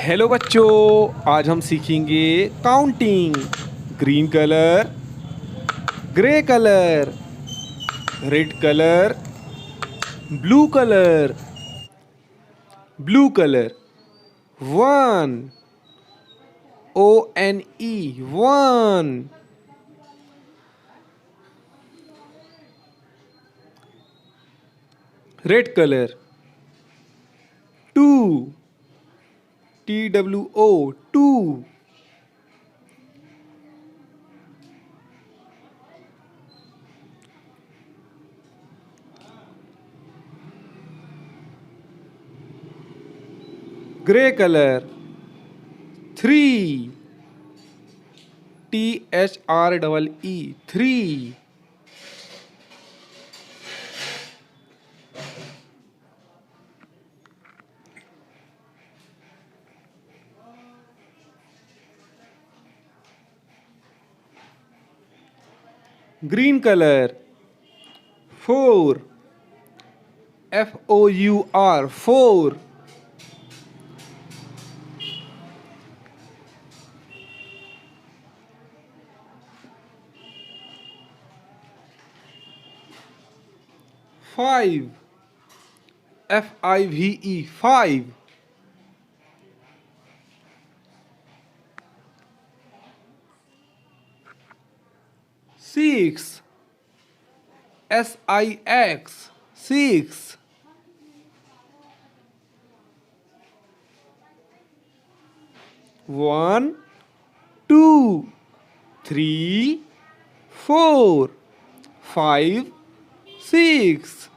Hello बच्चों, आज हम सीखेंगे counting. Green colour, grey colour, red colour, blue colour. Blue colour, one, ONE, one. Red colour, two, TWO, two. Grey colour, three, THREE, three. Green colour, four, FOUR, four. Five, FIVE, five. Six, SIX, six. One, two, three, four, five, six.